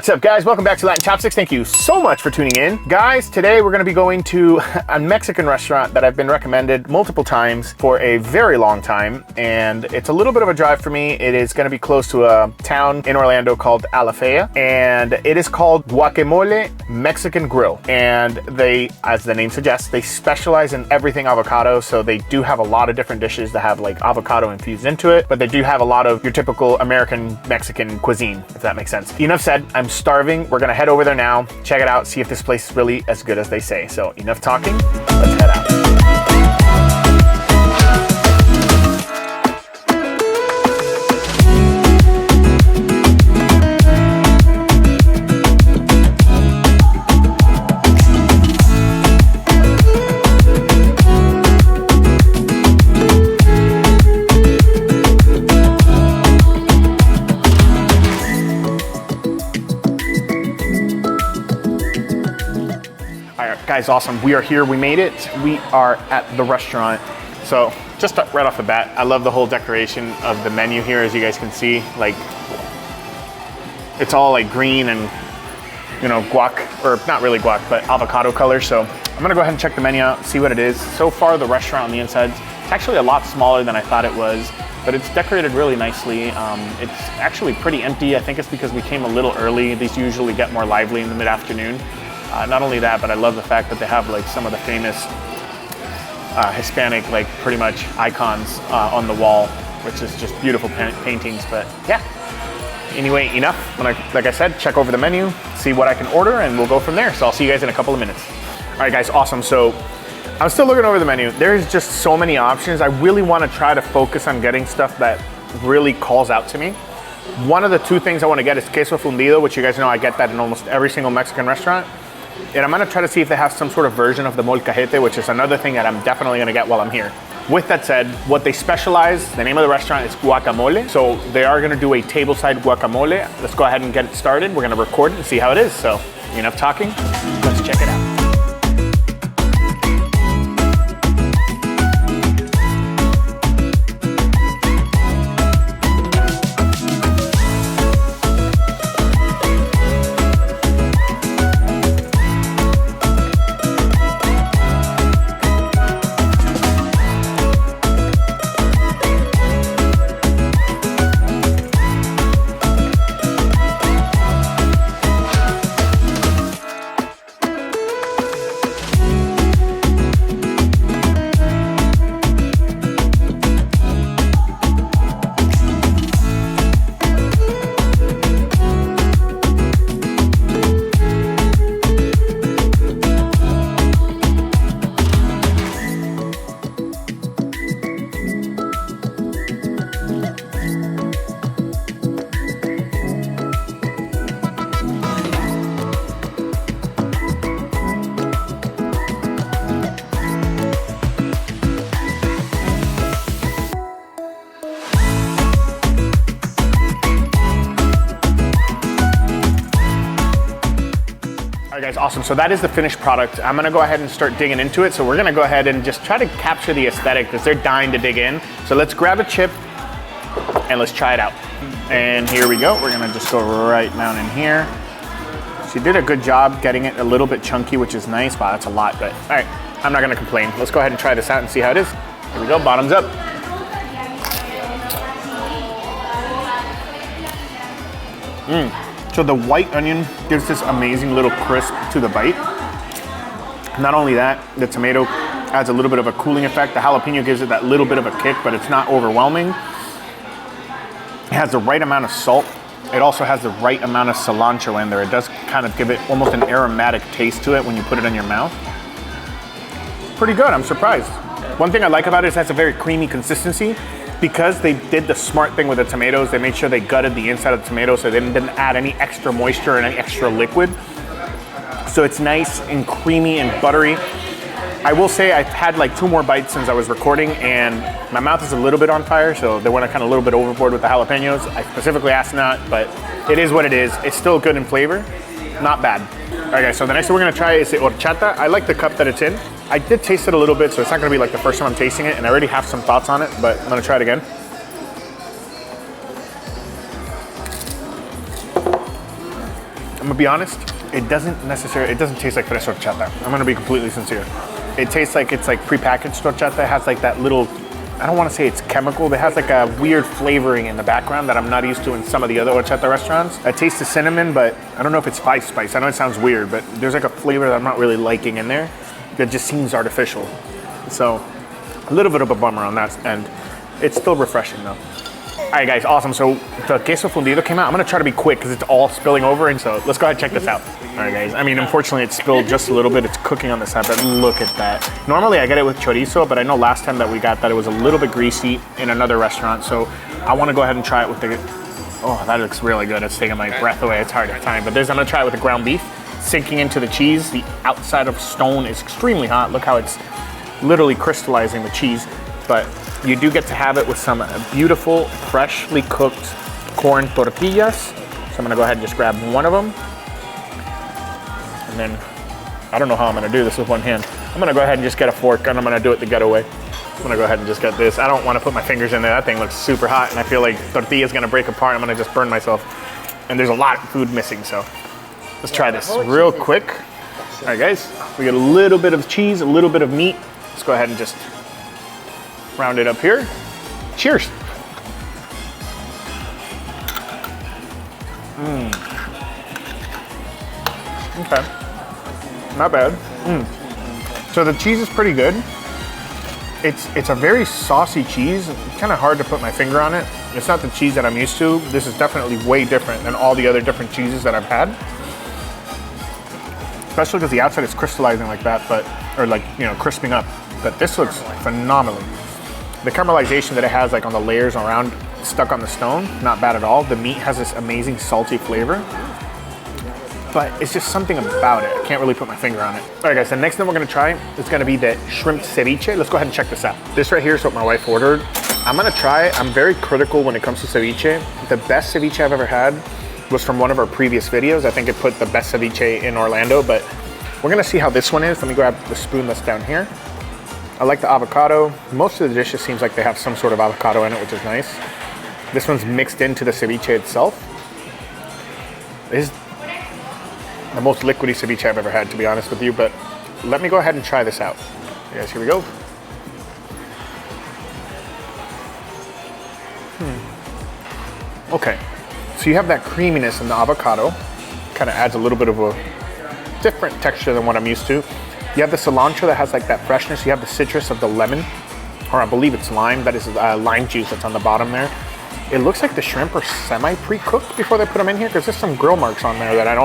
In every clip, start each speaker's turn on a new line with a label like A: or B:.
A: What's up, guys? Welcome back to Latin Chopsticks. Thank you so much for tuning in. Guys, today we're going to be going to a Mexican restaurant that I've been recommended multiple times for a very long time, and it's a little bit of a drive for me. It is going to be close to a town in Orlando called Alafaya, and it is called Guacamoles Mexican Grill. And they, as the name suggests, they specialize in everything avocado, so they do have a lot of different dishes that have like avocado infused into it, but they do have a lot of your typical American Mexican cuisine, if that makes sense. Enough said, I'm starving. We're gonna head over there now, check it out, see if this place is really as good as they say. So enough talking, let's head out. Guys, awesome. We are here. We made it. We are at the restaurant. So just right off the bat, I love the whole decoration of the menu here. As you guys can see, like it's all like green and, you know, guac, or not really guac, but avocado color. So I'm gonna go ahead and check the menu out, see what it is. So far, the restaurant on the inside, it's actually a lot smaller than I thought it was, but it's decorated really nicely. It's actually pretty empty. I think it's because we came a little early. These usually get more lively in the mid-afternoon. Not only that, but I love the fact that they have like some of the famous Hispanic, like pretty much icons on the wall, which is just beautiful paintings. But yeah, anyway, enough. Like I said, check over the menu, see what I can order, and we'll go from there. So I'll see you guys in a couple of minutes. All right, guys, awesome. So I'm still looking over the menu. There's just so many options. I really want to try to focus on getting stuff that really calls out to me. One of the two things I want to get is queso fundido, which you guys know I get that in almost every single Mexican restaurant. And I'm gonna try to see if they have some sort of version of the Molcajete, which is another thing that I'm definitely gonna get while I'm here. With that said, what they specialize, the name of the restaurant is Guacamole. So they are gonna do a tableside guacamole. Let's go ahead and get it started. We're gonna record it and see how it is. So enough talking, let's check it out. Guys, awesome. So that is the finished product. I'm gonna go ahead and start digging into it. So we're gonna go ahead and just try to capture the aesthetic because they're dying to dig in. So let's grab a chip and let's try it out. And here we go. We're gonna just go right down in here. She did a good job getting it a little bit chunky, which is nice. Wow, that's a lot, but all right, I'm not gonna complain. Let's go ahead and try this out and see how it is. Here we go, bottoms up. So the white onion gives this amazing little crisp to the bite. Not only that, the tomato adds a little bit of a cooling effect. The jalapeno gives it that little bit of a kick, but it's not overwhelming. It has the right amount of salt. It also has the right amount of cilantro in there. It does kind of give it almost an aromatic taste to it when you put it in your mouth. Pretty good, I'm surprised. One thing I like about it is it has a very creamy consistency. Because they did the smart thing with the tomatoes, they made sure they gutted the inside of the tomato so they didn't add any extra moisture and any extra liquid. So it's nice and creamy and buttery. I will say I've had like 2 more bites since I was recording and my mouth is a little bit on fire, so they went kind of a little bit overboard with the jalapenos. I specifically asked not, but it is what it is. It's still good in flavor, not bad. All right, guys, so the next thing we're gonna try is the horchata. I like the cup that it's in. I did taste it a little bit, so it's not gonna be like the first time I'm tasting it, and I already have some thoughts on it, but I'm gonna try it again. I'm gonna be honest, it doesn't taste like fresh horchata. I'm gonna be completely sincere. It tastes like it's like prepackaged horchata. It has like that little, I don't want to say it's chemical, but it has like a weird flavoring in the background that I'm not used to in some of the other horchata restaurants. I taste the cinnamon, but I don't know if it's spice. I know it sounds weird, but there's like a flavor that I'm not really liking in there that just seems artificial. So a little bit of a bummer on that end. It's still refreshing though. All right guys, awesome. So the queso fundido came out. I'm gonna try to be quick because it's all spilling over, and so let's go ahead and check this out. All right guys, I mean, unfortunately it spilled just a little bit. It's cooking on the side, but look at that. Normally I get it with chorizo, but I know last time that we got that it was a little bit greasy in another restaurant. So I wanna go ahead and try it with the, oh, that looks really good. It's taking my breath away. It's hard to time, but I'm gonna try it with the ground beef, sinking into the cheese. The outside of stone is extremely hot. Look how it's literally crystallizing the cheese, but you do get to have it with some beautiful, freshly cooked corn tortillas. So I'm gonna go ahead and just grab one of them. And then, I don't know how I'm gonna do this with one hand. I'm gonna go ahead and just get a fork, and I'm gonna do it the ghetto way. I'm gonna go ahead and just get this. I don't wanna put my fingers in there. That thing looks super hot, and I feel like tortilla's gonna break apart. I'm gonna just burn myself. And there's a lot of food missing, so let's try this real quick. All right guys, we got a little bit of cheese, a little bit of meat. Let's go ahead and just round it up here. Cheers. Okay, not bad. So the cheese is pretty good. It's a very saucy cheese. It's kind of hard to put my finger on it. It's not the cheese that I'm used to. This is definitely way different than all the other different cheeses that I've had. Especially because the outside is crystallizing like that, or like, you know, crisping up. But this looks phenomenal. The caramelization that it has like on the layers around, stuck on the stone, not bad at all. The meat has this amazing salty flavor, but it's just something about it. I can't really put my finger on it. All right guys, the next thing we're gonna try is gonna be the shrimp ceviche. Let's go ahead and check this out. This right here is what my wife ordered. I'm gonna try it. I'm very critical when it comes to ceviche. The best ceviche I've ever had was from one of our previous videos. I think it put the best ceviche in Orlando, but we're gonna see how this one is. Let me grab the spoon that's down here. I like the avocado. Most of the dishes seems like they have some sort of avocado in it, which is nice. This one's mixed into the ceviche itself. This is the most liquidy ceviche I've ever had, to be honest with you, but let me go ahead and try this out. Yes, here we go. Okay, so you have that creaminess in the avocado. Kind of adds a little bit of a different texture than what I'm used to. You have the cilantro that has like that freshness. You have the citrus of the lemon, or I believe it's lime. That is lime juice that's on the bottom there. It looks like the shrimp are semi-pre-cooked before they put them in here, because there's some grill marks on there that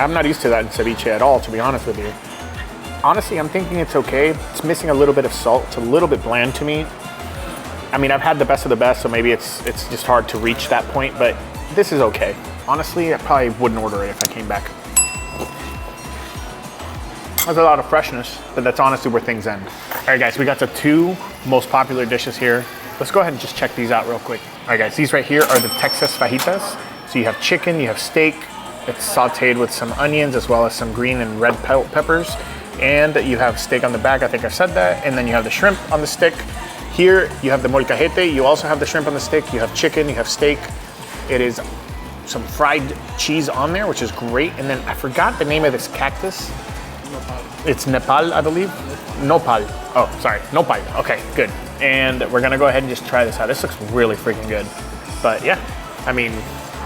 A: I'm not used to that in ceviche at all, to be honest with you. Honestly, I'm thinking it's okay. It's missing a little bit of salt. It's a little bit bland to me. I mean, I've had the best of the best, so maybe it's just hard to reach that point, but this is okay. Honestly, I probably wouldn't order it if I came back. There's a lot of freshness, but that's honestly where things end. All right, guys, we got the two most popular dishes here. Let's go ahead and just check these out real quick. All right, guys, these right here are the Texas fajitas. So you have chicken, you have steak. It's sauteed with some onions as well as some green and red peppers. And you have steak on the back, I think I said that. And then you have the shrimp on the stick. Here, you have the molcajete. You also have the shrimp on the stick. You have chicken, you have steak. It is some fried cheese on there, which is great. And then I forgot the name of this cactus. It's Nepal, I believe. Nopal. Oh, sorry, Nopal. Okay, good. And we're gonna go ahead and just try this out. This looks really freaking good. But yeah, I mean,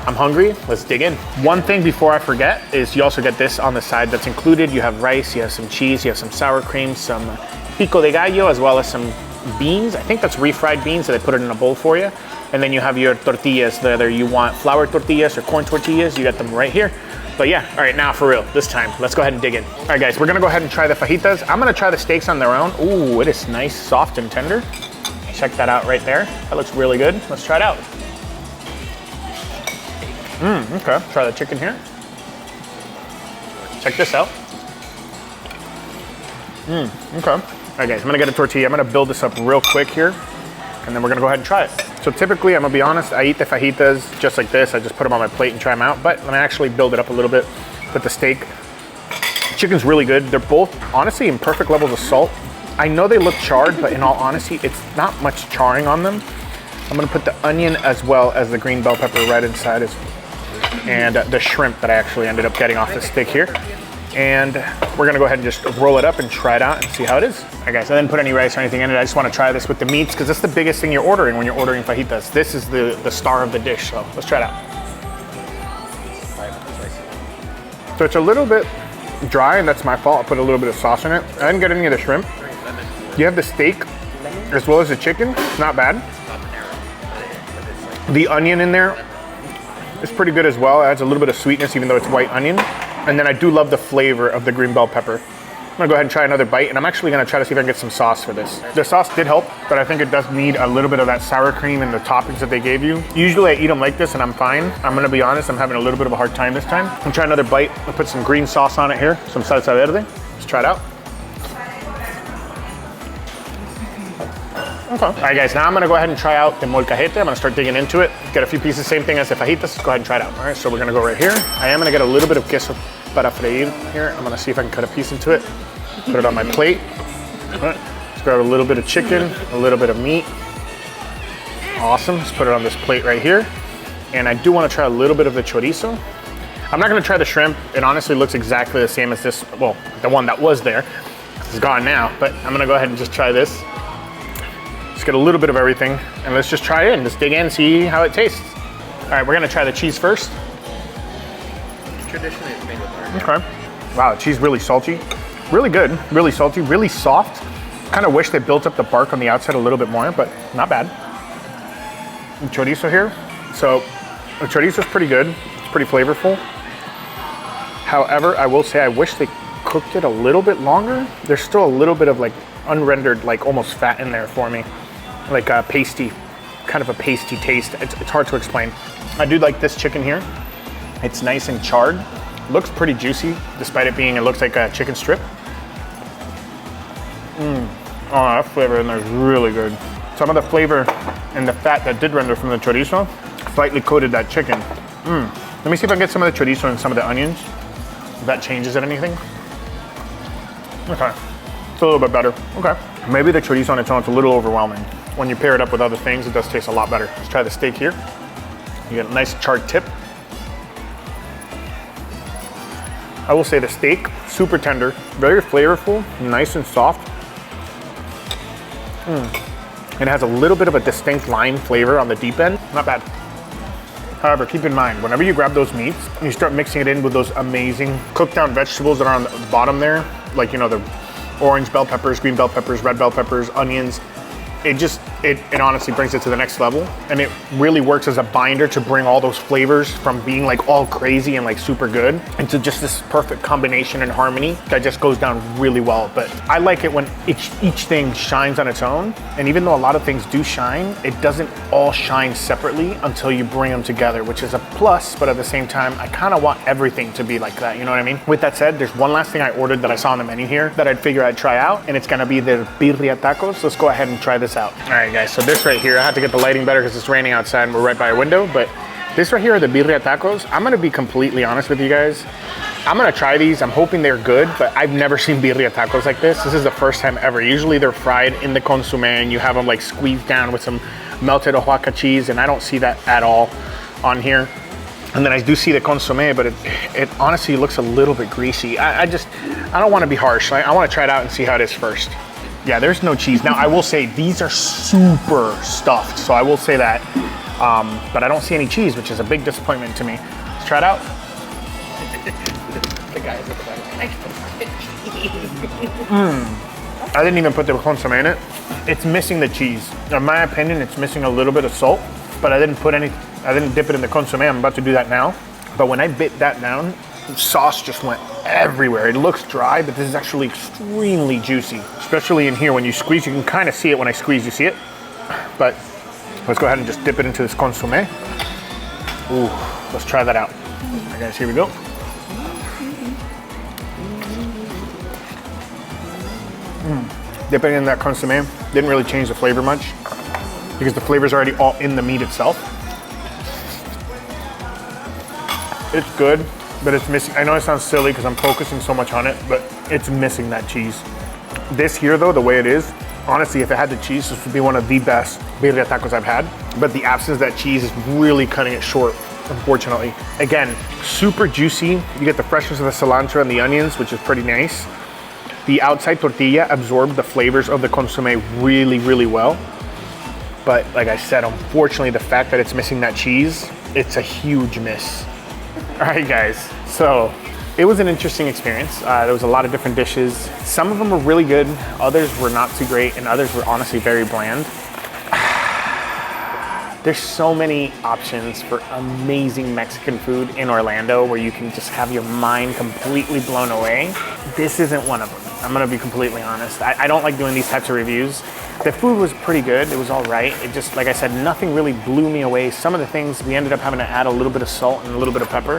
A: I'm hungry. Let's dig in. One thing before I forget is you also get this on the side that's included. You have rice, you have some cheese, you have some sour cream, some pico de gallo, as well as some beans. I think that's refried beans, so they put it in a bowl for you. And then you have your tortillas, whether you want flour tortillas or corn tortillas, you get them right here. But yeah, all right, now for real, this time, let's go ahead and dig in. All right, guys, we're gonna go ahead and try the fajitas. I'm gonna try the steaks on their own. Ooh, it is nice, soft, and tender. Check that out right there. That looks really good. Let's try it out. Okay, try the chicken here. Check this out. Okay. All right, guys, I'm gonna get a tortilla. I'm gonna build this up real quick here, and then we're gonna go ahead and try it. So typically, I'm gonna be honest, I eat the fajitas just like this. I just put them on my plate and try them out, but let me actually build it up a little bit with the steak. Chicken's really good. They're both, honestly, in perfect levels of salt. I know they look charred, but in all honesty, it's not much charring on them. I'm gonna put the onion as well as the green bell pepper right inside. and the shrimp that I actually ended up getting off the stick here. And we're gonna go ahead and just roll it up and try it out and see how it is. All right guys, I didn't put any rice or anything in it. I just wanna try this with the meats because that's the biggest thing you're ordering when you're ordering fajitas. This is the star of the dish, so let's try it out. So it's a little bit dry, and that's my fault. I put a little bit of sauce in it. I didn't get any of the shrimp. You have the steak as well as the chicken. It's not bad. The onion in there is pretty good as well. It adds a little bit of sweetness even though it's white onion. And then I do love the flavor of the green bell pepper. I'm gonna go ahead and try another bite, and I'm actually gonna try to see if I can get some sauce for this. The sauce did help, but I think it does need a little bit of that sour cream and the toppings that they gave you. Usually I eat them like this and I'm fine. I'm gonna be honest, I'm having a little bit of a hard time this time. I'm gonna try another bite. I'll put some green sauce on it here, some salsa verde. Let's try it out. Okay. All right guys, now I'm gonna go ahead and try out the molcajete. I'm gonna start digging into it. Get a few pieces, same thing as the fajitas. Let's go ahead and try it out. All right, so we're gonna go right here. I am gonna get a little bit of queso para freír here. I'm gonna see if I can cut a piece into it. Put it on my plate. All right. Let's grab a little bit of chicken, a little bit of meat. Awesome, let's put it on this plate right here. And I do wanna try a little bit of the chorizo. I'm not gonna try the shrimp. It honestly looks exactly the same as this, well, the one that was there. It's gone now, but I'm gonna go ahead and just try this. Just get a little bit of everything, and let's just try it and just dig in and see how it tastes. All right, we're gonna try the cheese first.
B: Traditionally, it's made with margarine.
A: Okay. Wow, the cheese really salty. Really good, really salty, really soft. Kind of wish they built up the bark on the outside a little bit more, but not bad. And chorizo here. So the chorizo is pretty good. It's pretty flavorful. However, I will say I wish they cooked it a little bit longer. There's still a little bit of like unrendered, like almost fat in there for me. Like a pasty, kind of a pasty taste. It's hard to explain. I do like this chicken here. It's nice and charred. Looks pretty juicy, despite it being, it looks like a chicken strip. Oh, that flavor in there is really good. Some of the flavor and the fat that did render from the chorizo slightly coated that chicken. Let me see if I can get some of the chorizo and some of the onions. If that changes it anything. Okay, it's a little bit better. Okay, maybe the chorizo on its own is a little overwhelming. When you pair it up with other things, it does taste a lot better. Let's try the steak here. You get a nice charred tip. I will say the steak, super tender, very flavorful, nice and soft. It has a little bit of a distinct lime flavor on the deep end, not bad. However, keep in mind, whenever you grab those meats and you start mixing it in with those amazing cooked down vegetables that are on the bottom there, like, you know, the orange bell peppers, green bell peppers, red bell peppers, onions, it honestly brings it to the next level, and it really works as a binder to bring all those flavors from being like all crazy and like super good into just this perfect combination and harmony that just goes down really well. But I like it when each thing shines on its own, and even though a lot of things do shine, it doesn't all shine separately until you bring them together, which is a plus, but at the same time, I kind of want everything to be like that, you know what I mean? With that said, there's one last thing I ordered that I saw on the menu here that I'd figure I'd try out, and it's gonna be the birria tacos. Let's go ahead and try this out. All right guys, so this right here, I have to get the lighting better because it's raining outside and we're right by a window, but this right here are the birria tacos. I'm gonna be completely honest with you guys. I'm gonna try these, I'm hoping they're good, but I've never seen birria tacos like this. This is the first time ever. Usually they're fried in the consomme and you have them like squeezed down with some melted Oaxaca cheese, and I don't see that at all on here. And then I do see the consomme, but it honestly looks a little bit greasy. I don't wanna be harsh. I wanna try it out and see how it is first. Yeah, there's no cheese. Now, I will say these are super stuffed, so I will say that. But I don't see any cheese, which is a big disappointment to me. Let's try it out.
B: The guys at the back.
A: I didn't even put the consomme in it. It's missing the cheese. In my opinion, it's missing a little bit of salt, but I didn't dip it in the consomme. I'm about to do that now. But when I bit that down, the sauce just went everywhere. It looks dry, but this is actually extremely juicy, especially in here when you squeeze. You can kind of see it when I squeeze, you see it? But let's go ahead and just dip it into this consomme. Ooh, let's try that out. All right, guys, here we go. Dipping in that consomme didn't really change the flavor much because the flavor's already all in the meat itself. It's good, but it's missing. I know it sounds silly because I'm focusing so much on it, but it's missing that cheese. This here though, the way it is, honestly, if it had the cheese, this would be one of the best birria tacos I've had. But the absence of that cheese is really cutting it short. unfortunately. Again, super juicy. You get the freshness of the cilantro and the onions, which is pretty nice. The outside tortilla absorbed the flavors of the consommé really, really well. But like I said, unfortunately, the fact that it's missing that cheese, it's a huge miss. All right, guys, so it was an interesting experience. There was a lot of different dishes. Some of them were really good, others were not too great, and others were honestly very bland. There's so many options for amazing Mexican food in Orlando where you can just have your mind completely blown away. This isn't one of them. I'm gonna be completely honest. I don't like doing these types of reviews. The food was pretty good, it was all right. It just, like I said, nothing really blew me away. Some of the things, we ended up having to add a little bit of salt and a little bit of pepper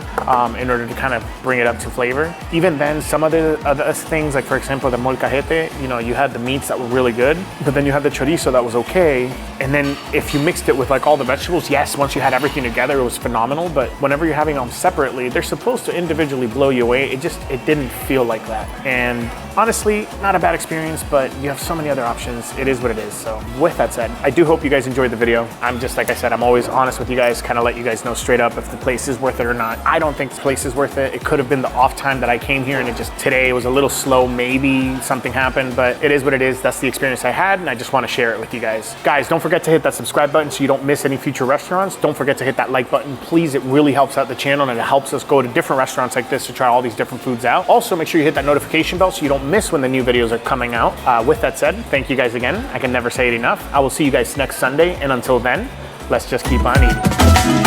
A: in order to kind of bring it up to flavor. Even then, some of the other things, like for example, the molcajete, you know, you had the meats that were really good, but then you had the chorizo that was okay. And then if you mixed it with like all the vegetables, yes, once you had everything together, it was phenomenal. But whenever you're having them separately, they're supposed to individually blow you away. It didn't feel like that. And honestly, not a bad experience, but you have so many other options. It is what it is. So with that said, I do hope you guys enjoyed the video. I'm just, like I said, I'm always honest with you guys, kind of let you guys know straight up if the place is worth it or not. I don't think this place is worth it. It could have been the off time that I came here and it just, today it was a little slow. Maybe something happened, but it is what it is. That's the experience I had and I just want to share it with you guys. Guys, don't forget to hit that subscribe button so you don't miss any future restaurants. Don't forget to hit that like button. Please, it really helps out the channel and it helps us go to different restaurants like this to try all these different foods out. Also, make sure you hit that notification bell so you don't miss when the new videos are coming out. With that said, thank you guys again. I can never say it enough. I will see you guys next Sunday, and until then, let's just keep on eating.